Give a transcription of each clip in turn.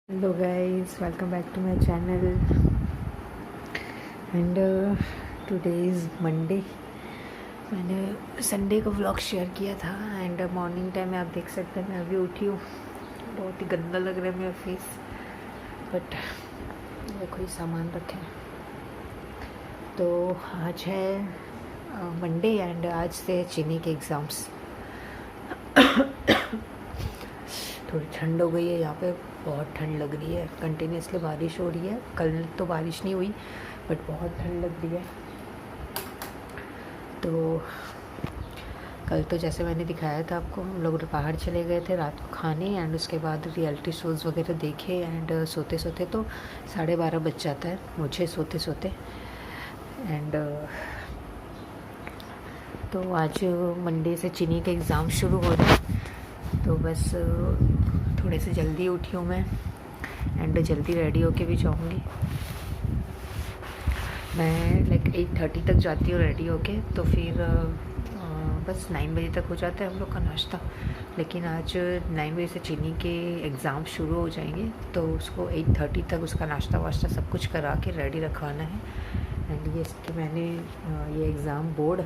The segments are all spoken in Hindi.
Hello guys, welcome back to my channel and today is Monday। मैंने संडे को व्लॉग शेयर किया था एंड मॉर्निंग टाइम में आप देख सकते हैं मैं अभी उठी हूँ। बहुत ही गंदा लग रहा है मेरा फेस, बट देखो ये सामान रखे हैं। तो आज है मंडे एंड आज से चीनी के एग्ज़ाम्स। थोड़ी ठंड हो गई है यहाँ पे, बहुत ठंड लग रही है। कंटिन्यूसली बारिश हो रही है, कल तो बारिश नहीं हुई बट बहुत ठंड लग रही है। तो कल तो जैसे मैंने दिखाया था आपको, हम लोग बाहर चले गए थे रात को खाने एंड उसके बाद रियलिटी शोज़ वगैरह देखे एंड सोते सोते तो 12:30 बज जाता है मुझे सोते सोते। एंड तो आज मंडे से चीनी के एग्ज़ाम शुरू हो रहे हैं, तो बस थोड़े से जल्दी उठी हूँ मैं एंड जल्दी रेडी होके भी जाऊँगी। मैं लाइक 8:30 तक जाती हूँ रेडी होके, तो फिर बस 9 बजे तक हो जाता है हम लोग का नाश्ता। लेकिन आज 9 बजे से चीनी के एग्ज़ाम शुरू हो जाएंगे, तो उसको 8:30 तक उसका नाश्ता वाश्ता सब कुछ करा के रेडी रखवाना है। एंड ये इसके मैंने ये एग्ज़ाम बोर्ड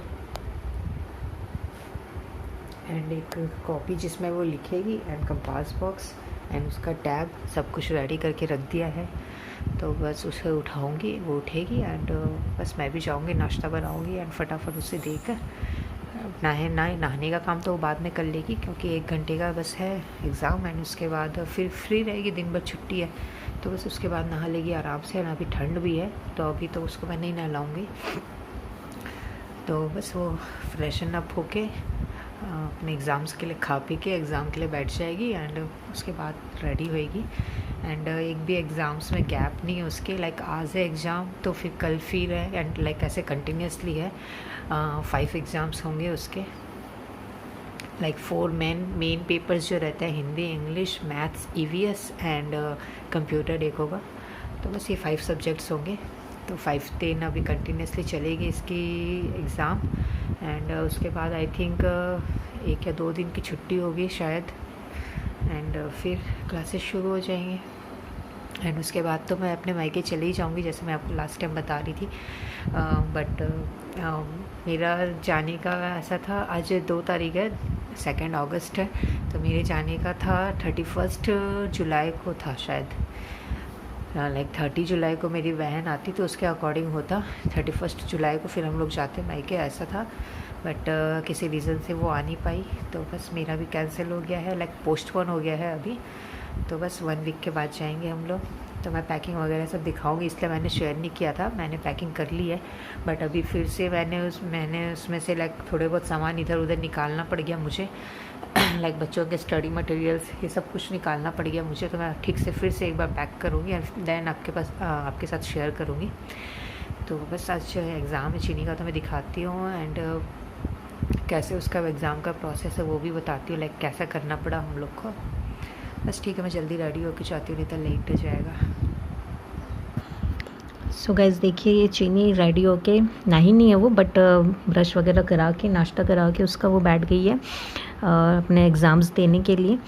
एंड एक कॉपी जिसमें वो लिखेगी एंड कंपास बॉक्स एंड उसका टैब सब कुछ रेडी करके रख दिया है। तो बस उसे उठाऊंगी, वो उठेगी एंड बस मैं भी जाऊंगी, नाश्ता बनाऊंगी एंड फटाफट उसे देकर नहाने का काम तो वो बाद में कर लेगी, क्योंकि 1 घंटे का बस है एग्ज़ाम एंड उसके बाद फिर फ्री रहेगी, दिन भर छुट्टी है। तो बस उसके बाद नहा लेगी आराम से। एंड अभी ठंड भी है तो अभी तो उसको मैं नहीं नहलाऊँगी। तो बस वो फ्रेशन अप होके अपने एग्ज़ाम्स के लिए खा पी के एग्ज़ाम के लिए बैठ जाएगी एंड उसके बाद रेडी होएगी। एंड एक भी एग्ज़ाम्स में गैप नहीं है उसके, लाइक आज है एग्ज़ाम तो फिर कल फिर है एंड लाइक ऐसे कंटिन्यूसली है। 5 एग्ज़ाम्स होंगे उसके, लाइक 4 मेन पेपर्स जो रहते हैं, Hindi, English, maths, EVS and computer एक होगा। तो बस ये 5 सब्जेक्ट्स होंगे। तो 5 दिन अभी कंटिन्यूसली चलेगी इसकी एग्ज़ाम एंड उसके बाद आई थिंक 1 या 2 दिन की छुट्टी होगी शायद एंड फिर क्लासेस शुरू हो जाएंगे। एंड उसके बाद तो मैं अपने मायके चली जाऊंगी, जैसे मैं आपको लास्ट टाइम बता रही थी। बट मेरा जाने का ऐसा था, आज 2 तारीख है, 2 अगस्त है, तो मेरे जाने का था 31 जुलाई को था शायद। लाइक 30 जुलाई को मेरी बहन आती तो उसके अकॉर्डिंग होता, 31 जुलाई को फिर हम लोग जाते मायके, ऐसा था। बट किसी रीज़न से वो आ नहीं पाई, तो बस मेरा भी कैंसिल हो गया है, लाइक पोस्टपोन हो गया है अभी। तो बस 1 वीक के बाद जाएंगे हम लोग। तो मैं पैकिंग वगैरह सब दिखाऊंगी, इसलिए मैंने शेयर नहीं किया था। मैंने पैकिंग कर ली है बट अभी फिर से मैंने उसमें से लाइक थोड़े बहुत सामान इधर उधर निकालना पड़ गया मुझे। लाइक बच्चों के स्टडी मटेरियल्स ये सब कुछ निकालना पड़ गया मुझे, तो मैं ठीक से फिर से एक बार पैक करूँगी एंड देन आपके साथ शेयर करूँगी। तो बस आज एग्ज़ाम है चीनी का, तो मैं दिखाती हूँ एंड कैसे उसका एग्ज़ाम का प्रोसेस है वो भी बताती हूँ, लाइक कैसा करना पड़ा हम लोग को। बस ठीक है, मैं जल्दी रेडी होकर चाहती हूँ, नहीं तो लेट हो जाएगा। सो गाइस देखिए, ये चीनी रेडी होके, नहीं है वो, बट ब्रश वगैरह करा के नाश्ता करा के उसका वो बैठ गई है अपने एग्ज़ाम्स देने के लिए।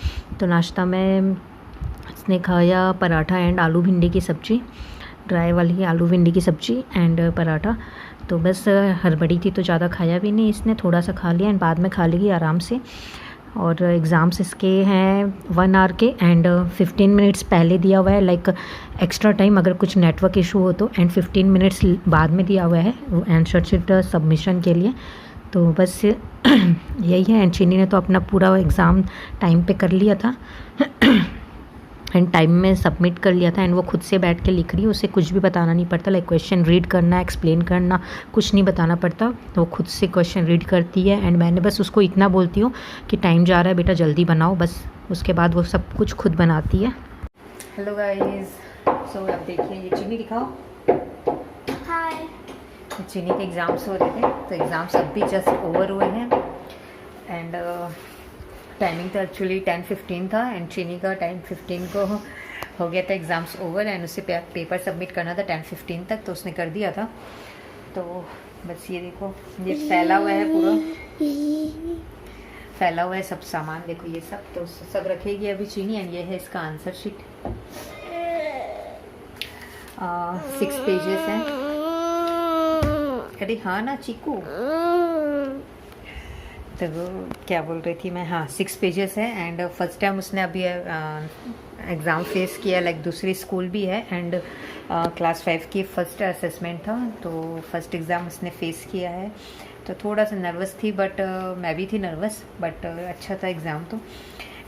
तो नाश्ता में इसने खाया पराठा एंड आलू भिंडी की सब्ज़ी, ड्राई वाली आलू भिंडी की सब्ज़ी एंड पराठा। तो बस हड़बड़ी थी तो ज़्यादा खाया भी नहीं इसने, थोड़ा सा खा लिया एंड बाद में खा लेगी आराम से। और एग्ज़ाम्स इसके हैं 1 आवर के एंड 15 मिनट्स पहले दिया हुआ है, लाइक एक्स्ट्रा टाइम अगर कुछ नेटवर्क इशू हो तो, एंड 15 मिनट्स बाद में दिया हुआ है आंसर शीट सबमिशन के लिए। तो बस यही है। एंड चीनी ने तो अपना पूरा एग्ज़ाम टाइम पे कर लिया था एंड टाइम में सबमिट कर लिया था एंड वो खुद से बैठ के लिख रही है, उसे कुछ भी बताना नहीं पड़ता, लाइक क्वेश्चन रीड करना, एक्सप्लेन करना, कुछ नहीं बताना पड़ता। तो वो खुद से क्वेश्चन रीड करती है एंड मैंने बस उसको इतना बोलती हूँ कि टाइम जा रहा है बेटा जल्दी बनाओ, बस उसके बाद वो सब कुछ खुद बनाती है। हेलो गाइस, सो अब देखिए ये चीनी दिखाओ। हाय। चीनी के एग्ज़ाम्स हो रहे थे, तो एग्ज़ाम्स अभी जस्ट ओवर हुए हैं एंड टाइमिंग तो एक्चुअली 10:15 था एंड चीनी का 10:15 को हो गया था एग्ज़ाम्स ओवर एंड उसे पेपर सबमिट करना था 10:15 तक, तो उसने कर दिया था। तो बस ये देखो, ये फैला हुआ है, पूरा फैला हुआ है सब सामान, देखो ये सब, तो सब रखेगी अभी चीनी। एंड ये है इसका आंसर शीट 6 पेजेस हैं। अरे हाँ ना चीकू, तो क्या बोल रही थी मैं, हाँ 6 पेजेस है। एंड फर्स्ट टाइम उसने अभी एग्ज़ाम फेस किया, लाइक दूसरी स्कूल भी है एंड क्लास 5 की फर्स्ट असेसमेंट था, तो फर्स्ट एग्ज़ाम उसने फेस किया है। तो थोड़ा सा नर्वस थी, बट मैं भी थी नर्वस, बट अच्छा था एग्ज़ाम तो।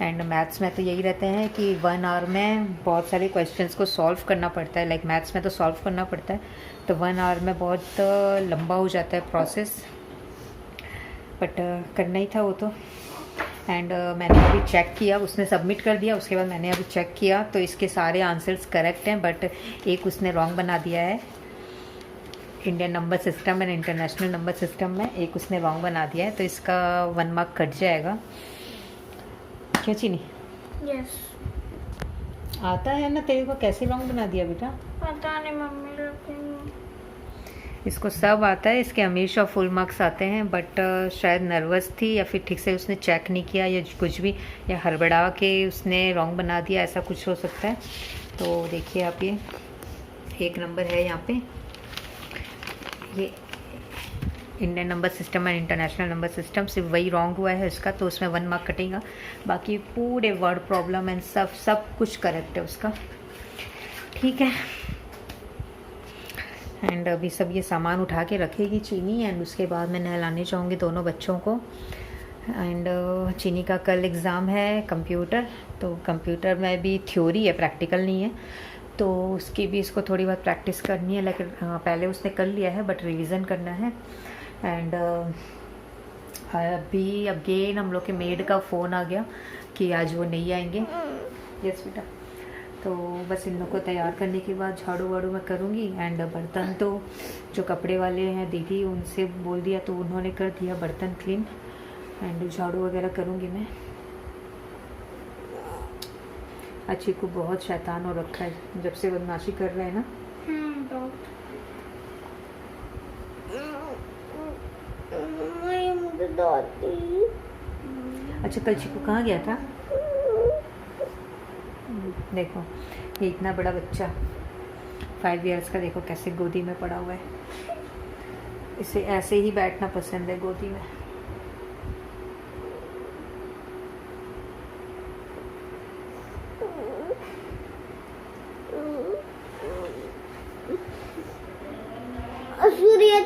एंड मैथ्स में तो यही रहते हैं कि 1 आवर में बहुत सारे क्वेश्चंस को सॉल्व करना पड़ता है, लाइक मैथ्स में तो सॉल्व करना पड़ता है, तो 1 आवर में बहुत लंबा हो जाता है प्रोसेस, बट करना ही था वो तो। एंड मैंने अभी चेक किया, उसने सबमिट कर दिया, उसके बाद मैंने अभी चेक किया तो इसके सारे आंसर्स करेक्ट हैं, बट एक उसने रॉन्ग बना दिया है। Indian number system and international number system में एक उसने रॉन्ग बना दिया है, तो इसका 1 मार्क कट जाएगा। क्यों चीनी? यस। आता है ना तेरे को, कैसे रॉन्ग बना दिया बेटा? पता नहीं मम्मी, लेकिन इसको सब आता है, इसके हमेशा फुल मार्क्स आते हैं, बट शायद नर्वस थी या फिर ठीक से उसने चेक नहीं किया या कुछ भी, या हड़बड़ा के उसने रॉन्ग बना दिया, ऐसा कुछ हो सकता है। तो देखिए आप, ये एक नंबर है यहाँ पे, ये Indian number system and international number system, सिर्फ वही रॉन्ग हुआ है उसका, तो उसमें 1 मार्क कटेगा। बाकी पूरे वर्ड प्रॉब्लम एंड सब कुछ करेक्ट है उसका, ठीक है। एंड अभी सब ये सामान उठा के रखेगी चीनी, एंड उसके बाद मैं नहलाने चाहूँगी दोनों बच्चों को। एंड चीनी का कल एग्ज़ाम है कंप्यूटर, तो कंप्यूटर में भी थ्योरी है, प्रैक्टिकल नहीं है, तो उसकी भी इसको थोड़ी बहुत प्रैक्टिस करनी है, लेकिन पहले उसने कर लिया है, बट रिवीजन करना है। एंड अभी अगेन हम लोग के मेड का फ़ोन आ गया कि आज वो नहीं आएंगे। यस बेटा, तो बस इन लोग को तैयार करने के बाद झाड़ू वाड़ू मैं करूँगी। एंड बर्तन तो जो कपड़े वाले हैं दीदी, उनसे बोल दिया तो उन्होंने कर दिया बर्तन क्लीन, एंड झाड़ू वगैरह करूँगी मैं। अच्छी को बहुत शैतान हो रखा है जब से बदमाशी कर रहे हैं ना। अच्छा, कल चिकू कहाँ गया था? देखो ये इतना बड़ा बच्चा 5 इयर्स का, देखो कैसे गोदी में पड़ा हुआ है, इसे ऐसे ही बैठना पसंद है गोदी में।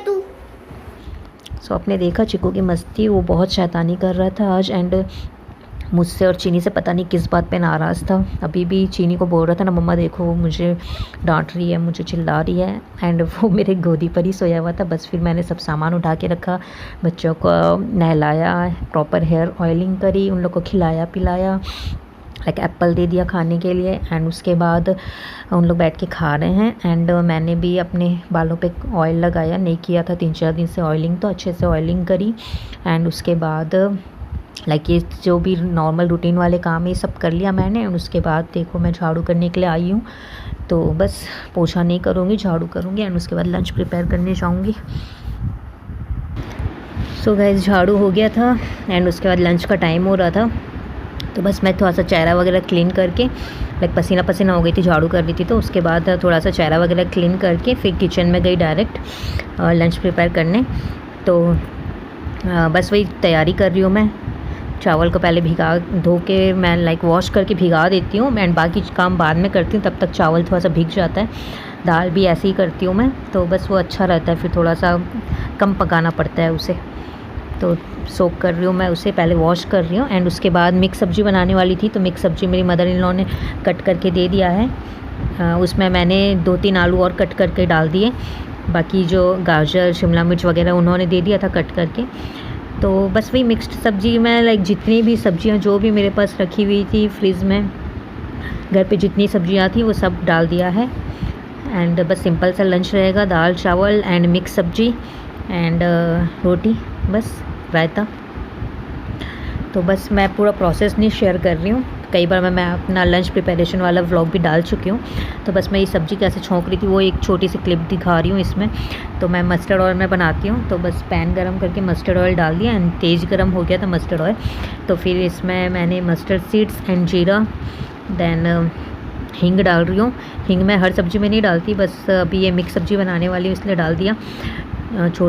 तू सो आपने देखा चिकू की मस्ती, वो बहुत शैतानी कर रहा था आज, एंड मुझसे और चीनी से पता नहीं किस बात पे नाराज़ था। अभी भी चीनी को बोल रहा था ना, मम्मा देखो वो मुझे डांट रही है, मुझे चिल्ला रही है, एंड वो मेरे गोदी पर ही सोया हुआ था। बस फिर मैंने सब सामान उठा के रखा, बच्चों को नहलाया, प्रॉपर हेयर ऑयलिंग करी, उन लोग को खिलाया पिलाया, लाइक एप्पल दे दिया खाने के लिए, एंड उसके बाद उन लोग बैठ के खा रहे हैं। एंड मैंने भी अपने बालों पे ऑयल लगाया, नहीं किया था 3-4 दिन से ऑयलिंग, तो अच्छे से ऑयलिंग करी। एंड उसके बाद लाइक ये जो भी नॉर्मल रूटीन वाले काम, ये सब कर लिया मैंने। एंड उसके बाद देखो मैं झाड़ू करने के लिए आई हूँ, तो बस पोछा नहीं करूँगी, झाड़ू करूँगी, एंड उसके बाद लंच प्रिपेयर करने जाऊँगी। सो गाइस, झाड़ू हो गया था, एंड उसके बाद लंच का टाइम हो रहा था, तो बस मैं थोड़ा सा चेहरा वगैरह क्लीन करके, लाइक पसीना पसीना हो गई थी, झाड़ू कर रही थी, तो उसके बाद थोड़ा सा चेहरा वगैरह क्लीन करके फिर किचन में गई डायरेक्ट लंच प्रिपेयर करने। तो बस वही तैयारी कर रही हूँ मैं। चावल को पहले धो के मैं लाइक वॉश करके भिगा देती हूँ, एंड बाकी काम बाद में करती हूँ, तब तक चावल थोड़ा सा भीग जाता है। दाल भी ऐसे ही करती हूँ मैं, तो बस वो अच्छा रहता है, फिर थोड़ा सा कम पकाना पड़ता है उसे। तो सोक कर रही हूँ मैं उसे, पहले वॉश कर रही हूँ। एंड उसके बाद मिक्स सब्ज़ी बनाने वाली थी, तो मिक्स सब्ज़ी मेरी मदर इन लॉ ने कट करके दे दिया है। उसमें मैंने 2-3 आलू और कट करके डाल दिए, बाकी जो गाजर शिमला मिर्च वगैरह उन्होंने दे दिया था कट करके। तो बस वही मिक्स्ड सब्ज़ी में लाइक जितनी भी सब्ज़ियाँ जो भी मेरे पास रखी हुई थी फ्रिज में, घर पे जितनी सब्ज़ियाँ थी वो सब डाल दिया है। एंड बस सिंपल सा लंच रहेगा, दाल चावल एंड मिक्स सब्ज़ी एंड रोटी, बस रायता। तो बस मैं पूरा प्रोसेस नहीं शेयर कर रही हूँ, कई बार मैं अपना लंच प्रिपरेशन वाला व्लॉग भी डाल चुकी हूँ। तो बस मैं ये सब्ज़ी कैसे छोंक रही थी वो एक छोटी सी क्लिप दिखा रही हूँ इसमें। तो मैं मस्टर्ड ऑयल में बनाती हूँ, तो बस पैन गरम करके मस्टर्ड ऑयल डाल दिया, एंड तेज़ गरम हो गया था मस्टर्ड ऑयल। तो फिर इसमें मैंने मस्टर्ड सीड्स एंड जीरा, देन हींग डाल रही हूँ। हींग मैं हर सब्ज़ी में नहीं डालती, बस अभी ये मिक्स सब्ज़ी बनाने वाली हूँ इसलिए डाल दिया।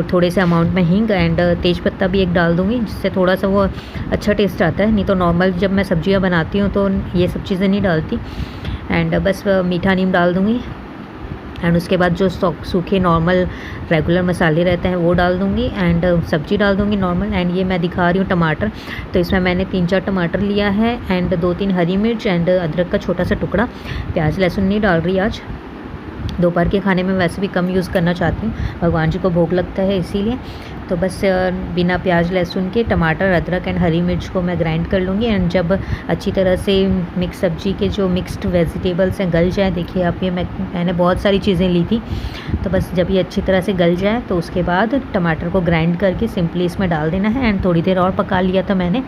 थोड़े से अमाउंट में हींग एंड तेज पत्ता भी एक डाल दूँगी, जिससे थोड़ा सा वो अच्छा टेस्ट आता है। नहीं तो नॉर्मल जब मैं सब्जियाँ बनाती हूँ तो ये सब चीज़ें नहीं डालती। एंड बस मीठा नीम डाल दूँगी एंड उसके बाद जो सूखे नॉर्मल रेगुलर मसाले रहते हैं वो डाल दूँगी एंड सब्ज़ी डाल दूँगी नॉर्मल। एंड ये मैं दिखा रही हूँ टमाटर, तो इसमें मैंने 3-4 टमाटर लिया है एंड 2-3 हरी मिर्च एंड अदरक का छोटा सा टुकड़ा। प्याज लहसुन नहीं डाल रही आज, दोपहर के खाने में वैसे भी कम यूज़ करना चाहती हूँ, भगवान जी को भोग लगता है इसीलिए। तो बस बिना प्याज लहसुन के टमाटर अदरक एंड हरी मिर्च को मैं ग्राइंड कर लूँगी। एंड जब अच्छी तरह से मिक्स सब्जी के जो मिक्स्ड वेजिटेबल्स हैं गल जाए, देखिए आप ये मैंने बहुत सारी चीज़ें ली थी, तो बस जब ये अच्छी तरह से गल जाए तो उसके बाद टमाटर को ग्राइंड करके सिंपली इसमें डाल देना है। एंड थोड़ी देर और पका लिया था मैंने,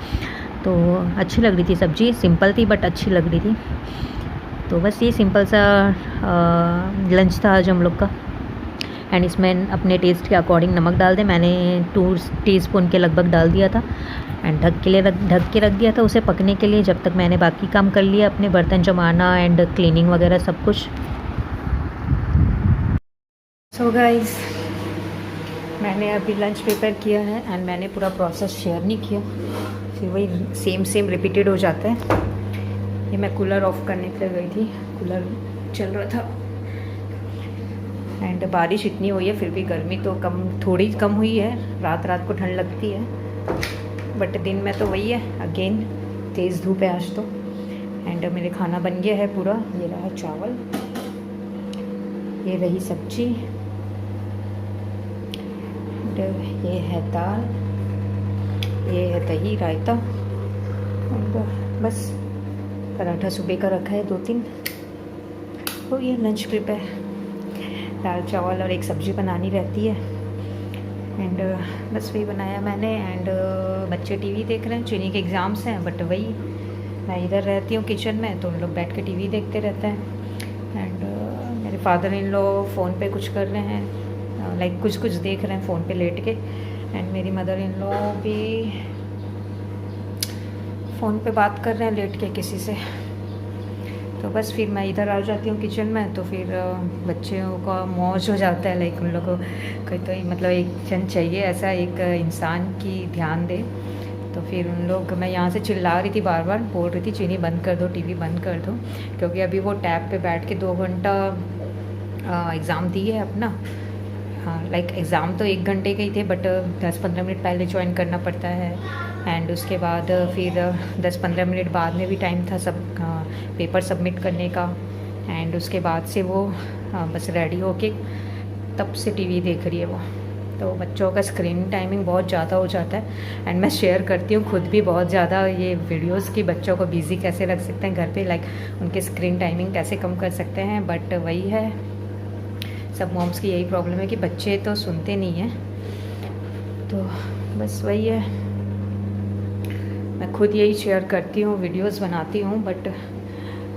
तो अच्छी लग रही थी सब्ज़ी, सिंपल थी बट अच्छी लग रही थी। तो बस ये सिंपल सा लंच था आज हम लोग का। एंड इसमें अपने टेस्ट के अकॉर्डिंग नमक डाल दें, मैंने 2 टीस्पून के लगभग डाल दिया था। एंड ढक के रख दिया था उसे पकने के लिए, जब तक मैंने बाकी काम कर लिया, अपने बर्तन जमाना एंड क्लीनिंग वगैरह सब कुछ। सो गाइस, मैंने अभी लंच प्रिपेयर किया है एंड मैंने पूरा प्रोसेस शेयर नहीं किया, फिर वही सेम रिपीटेड हो जाता है। ये मैं कूलर ऑफ करने के लिए गई थी, कूलर चल रहा था एंड बारिश इतनी हुई है, फिर भी गर्मी तो थोड़ी कम हुई है। रात को ठंड लगती है बट दिन में तो वही है, अगेन तेज़ धूप है आज तो। एंड मेरे खाना बन गया है पूरा। ये रहा चावल, ये रही सब्जी, ये है दाल, ये है दही रायता एंड बस पराठा सुबह का रखा है 2-3। तो ये लंच प्रिपेयर, दाल चावल और एक सब्ज़ी बनानी रहती है एंड बस वही बनाया मैंने। एंड बच्चे टीवी देख रहे हैं, चीनी के एग्ज़ाम्स हैं बट वही मैं इधर रहती हूँ किचन में, तो उन लोग बैठ के टीवी देखते रहते हैं। एंड मेरे फादर इन लॉ फ़ोन पे कुछ कर रहे हैं, लाइक कुछ देख रहे हैं फ़ोन पे लेट के। एंड मेरी मदर इन लॉ भी फ़ोन पे बात कर रहे हैं लेट के किसी से। तो बस फिर मैं इधर आ जाती हूँ किचन में, तो फिर बच्चों का मौज हो जाता है, लाइक उन लोगों को कोई तो मतलब एक जन चाहिए ऐसा, एक इंसान की ध्यान दे। तो फिर उन लोग, मैं यहाँ से चिल्ला रही थी, बार बार बोल रही थी चीनी बंद कर दो, टीवी बंद कर दो, क्योंकि अभी वो टैब पे बैठ के 2 घंटा एग्ज़ाम दी है अपना। हाँ, लाइक एग्ज़ाम तो 1 घंटे के ही थे बट 10-15 मिनट पहले ज्वाइन करना पड़ता है। एंड उसके बाद फिर 10-15 मिनट बाद में भी टाइम था सब पेपर सबमिट करने का। एंड उसके बाद से वो बस रेडी होके तब से टीवी देख रही है वो। तो बच्चों का स्क्रीन टाइमिंग बहुत ज़्यादा हो जाता है एंड मैं शेयर करती हूँ खुद भी बहुत ज़्यादा ये वीडियोस कि बच्चों को बिज़ी कैसे रख सकते हैं घर पे, लाइक उनके स्क्रीन टाइमिंग कैसे कम कर सकते हैं। बट वही है, सब मॉम्स की यही प्रॉब्लम है कि बच्चे तो सुनते नहीं हैं। तो बस वही है, मैं खुद यही शेयर करती हूँ, वीडियोस बनाती हूँ, बट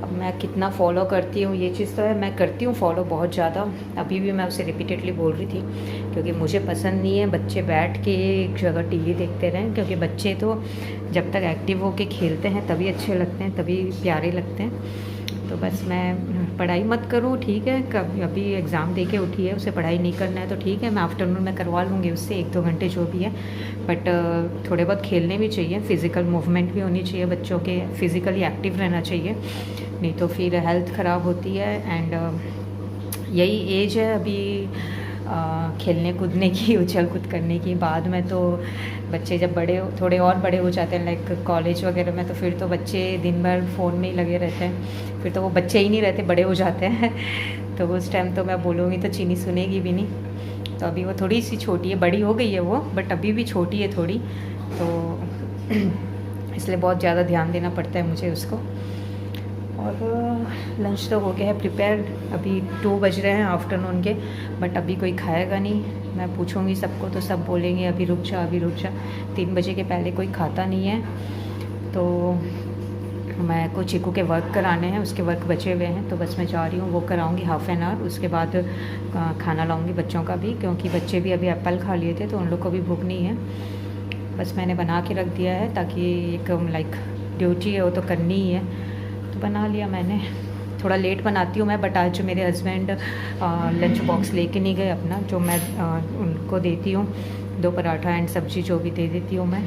अब मैं कितना फॉलो करती हूँ ये चीज़ तो है, मैं करती हूँ फॉलो बहुत ज़्यादा। अभी भी मैं उसे रिपीटेडली बोल रही थी, क्योंकि मुझे पसंद नहीं है बच्चे बैठ के एक जगह टीवी देखते रहें, क्योंकि बच्चे तो जब तक एक्टिव होके खेलते हैं तभी अच्छे लगते हैं, तभी प्यारे लगते हैं। तो बस मैं पढ़ाई मत करूँ ठीक है, कभी अभी एग्ज़ाम दे के उठी है, उसे पढ़ाई नहीं करना है तो ठीक है, मैं आफ्टरनून में करवा लूँगी उससे 1-2 घंटे जो भी है। बट थोड़े बहुत खेलने भी चाहिए, फ़िज़िकल मूवमेंट भी होनी चाहिए, बच्चों के फिज़िकली एक्टिव रहना चाहिए, नहीं तो फिर हेल्थ ख़राब होती है। एंड यही एज है अभी खेलने कूदने की, उछल कूद करने की। बाद में तो बच्चे जब थोड़े और बड़े हो जाते हैं, लाइक कॉलेज वगैरह में, तो फिर तो बच्चे दिन भर फ़ोन में ही लगे रहते हैं, फिर तो वो बच्चे ही नहीं रहते, बड़े हो जाते हैं। तो उस टाइम तो मैं बोलूँगी तो चीनी सुनेगी भी नहीं। तो अभी वो थोड़ी सी छोटी है, बड़ी हो गई है वो, बट अभी भी छोटी है थोड़ी, तो इसलिए बहुत ज़्यादा ध्यान देना पड़ता है मुझे उसको। और लंच तो हो गया है प्रिपेयर, अभी 2 बज रहे हैं आफ्टरनून के, बट अभी कोई खाएगा नहीं। मैं पूछूंगी सबको तो सब बोलेंगे अभी रुक जा, अभी रुक जा। 3 बजे के पहले कोई खाता नहीं है। तो मैं को चीकू के वर्क कराने हैं, उसके वर्क बचे हुए हैं, तो बस मैं जा रही हूँ, वो कराऊंगी हाफ़ एन आवर। उसके बाद खाना लाऊंगी बच्चों का भी, क्योंकि बच्चे भी अभी एप्पल खा लिए थे तो उन लोग को भी भूख नहीं है। बस मैंने बना के रख दिया है, ताकि एक लाइक ड्यूटी है वो तो करनी ही है, तो बना लिया मैंने। थोड़ा लेट बनाती हूँ मैं, बट आज जो मेरे हस्बैंड लंच बॉक्स लेके नहीं गए अपना, जो मैं उनको देती हूँ 2 पराठा एंड सब्जी जो भी दे देती हूँ मैं,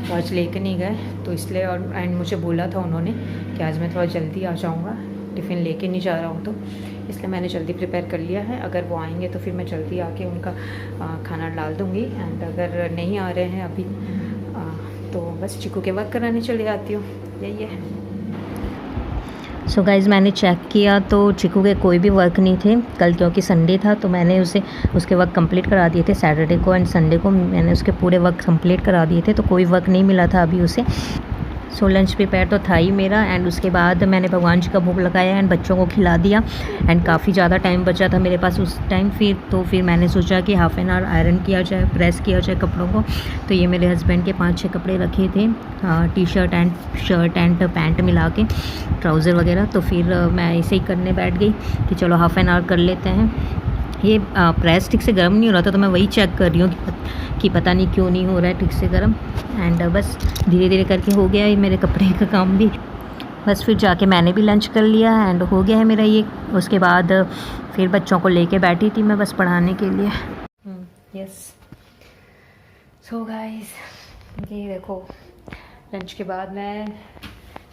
तो आज लेके नहीं गए, तो इसलिए। और एंड मुझे बोला था उन्होंने कि आज मैं थोड़ा जल्दी आ जाऊँगा, टिफ़िन लेके नहीं जा रहा हूँ, तो इसलिए मैंने जल्दी प्रिपेयर कर लिया है। अगर वो आएंगे तो फिर मैं जल्दी आके उनका खाना डाल दूँगी, एंड अगर नहीं आ रहे हैं अभी तो बस चिकू के वर्क कराने चले जाती हूँ, यही है। सो गाइज़, मैंने चेक किया तो चिकू के कोई भी वर्क नहीं थे कल, क्योंकि संडे था, तो मैंने उसके वर्क कंप्लीट करा दिए थे सैटरडे को एंड संडे को मैंने उसके पूरे वर्क कंप्लीट करा दिए थे, तो कोई वर्क नहीं मिला था अभी उसे। सो लंच प्रिपेयर तो था ही मेरा, एंड उसके बाद मैंने भगवान जी का भोग लगाया एंड बच्चों को खिला दिया, एंड काफ़ी ज़्यादा टाइम बचा था मेरे पास उस टाइम। फिर मैंने सोचा कि हाफ़ एन आवर आयरन किया जाए, प्रेस किया जाए कपड़ों को। तो ये मेरे हस्बैंड के 5-6 कपड़े रखे थे, T shirt and shirt and pant मिला के, ट्राउज़र वगैरह। तो फिर मैं ऐसे ही करने बैठ गई कि चलो हाफ़ एन आवर कर लेते हैं। ये प्रेस ठीक से गर्म नहीं हो रहा था, तो मैं वही चेक कर रही हूँ कि पता नहीं क्यों नहीं हो रहा है ठीक से गर्म, एंड बस धीरे धीरे करके हो गया है मेरे कपड़े का काम भी। बस फिर जाके मैंने भी लंच कर लिया एंड हो गया है मेरा ये। उसके बाद फिर बच्चों को लेके बैठी थी मैं बस पढ़ाने के लिए। यस, सो गाइस, ये देखो लंच के बाद मैं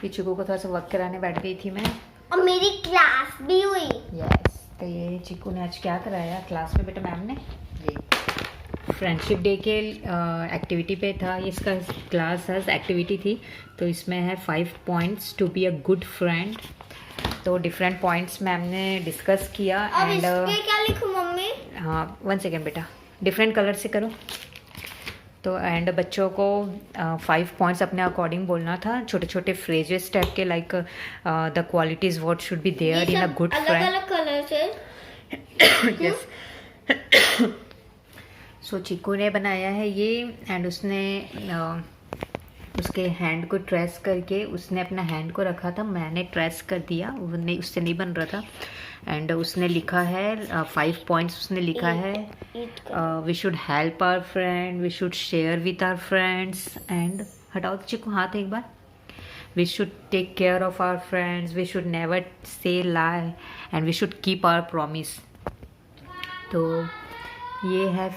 चिकू को थोड़ा सा वर्क कराने बैठ गई थी मैं, और मेरी क्लास भी हुई। यस, तो ये चिकू ने आज क्या कराया क्लास में बेटा मैम ने, ये फ्रेंडशिप डे के एक्टिविटी पे था, इसका क्लास है एक्टिविटी थी। तो इसमें है 5 points to be a good friend. तो डिफरेंट पॉइंट्स मैम ने डिस्कस किया। अब एंड इसके क्या लिखूं मम्मी? हाँ, 1 सेकेंड बेटा, डिफरेंट कलर से करो। तो एंड बच्चों को 5 पॉइंट्स अपने अकॉर्डिंग बोलना था, छोटे छोटे फ्रेजेस टाइप के, like the qualities what should be there in a good friend. अलग अलग कलर से। यस। सो चिकू ने बनाया है ये, एंड उसने उसके हैंड को ट्रेस करके उसने अपना हैंड को रखा था, मैंने ट्रेस कर दिया, उससे नहीं बन रहा था। एंड उसने लिखा है 5 पॉइंट्स उसने लिखा है, we should help our friend, we should share with our friends, and हटाओ चिकू हाथ एक बार, we should take care of our friends, we should never say lie, and we should keep our promise. तो ये है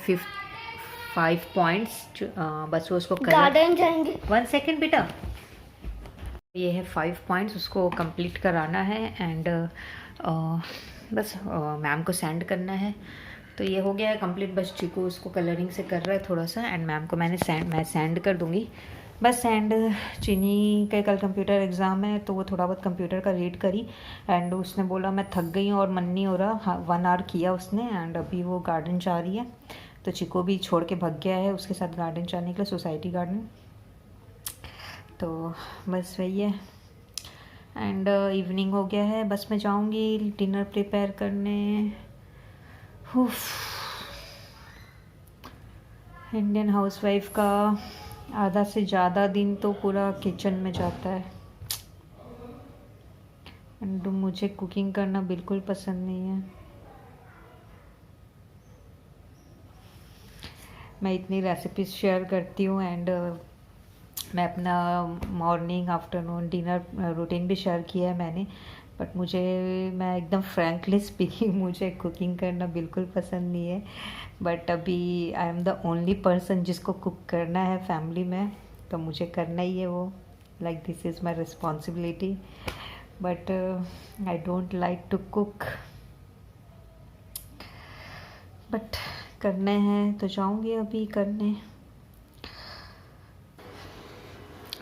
5 पॉइंट्स, बस वो उसको गार्डन जाएंगे। 1 सेकेंड बेटा, ये है 5 पॉइंट्स, उसको कंप्लीट कराना है एंड बस मैम को सेंड करना है। तो ये हो गया है कंप्लीट, बस चिकू उसको कलरिंग से कर रहा है थोड़ा सा, एंड मैम को मैं सेंड कर दूँगी बस। एंड चीनी के कल कंप्यूटर एग्ज़ाम है, तो वो थोड़ा बहुत कंप्यूटर का रीड करी, एंड उसने बोला मैं थक गई हूँ और मन नहीं हो रहा, 1 आवर किया उसने, एंड अभी वो गार्डन जा रही है। तो चिको भी छोड़ के भाग गया है उसके साथ गार्डन जाने के लिए, सोसाइटी गार्डन। तो बस वही है, एंड इवनिंग हो गया है, बस मैं जाऊँगी डिनर प्रिपेयर करने। इंडियन हाउसवाइफ का आधा से ज़्यादा दिन तो पूरा किचन में जाता है, एंड मुझे कुकिंग करना बिल्कुल पसंद नहीं है। मैं इतनी रेसिपीज शेयर करती हूँ, एंड मैं अपना मॉर्निंग आफ्टरनून डिनर रूटीन भी शेयर किया है मैंने, बट मैं एकदम फ्रैंकली स्पीकिंग मुझे कुकिंग करना बिल्कुल पसंद नहीं है। बट अभी I am the only person जिसको कुक करना है फैमिली में, तो मुझे करना ही है वो, like this is my responsibility. But I don't like to cook, but करने हैं तो जाऊंगी अभी करने।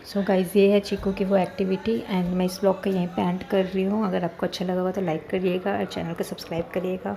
सो गाइस, ये है चिकू की वो एक्टिविटी, एंड मैं इस ब्लॉग का यहीं पे एंड कर रही हूँ। अगर आपको अच्छा लगा हो तो लाइक करिएगा और चैनल को सब्सक्राइब करिएगा।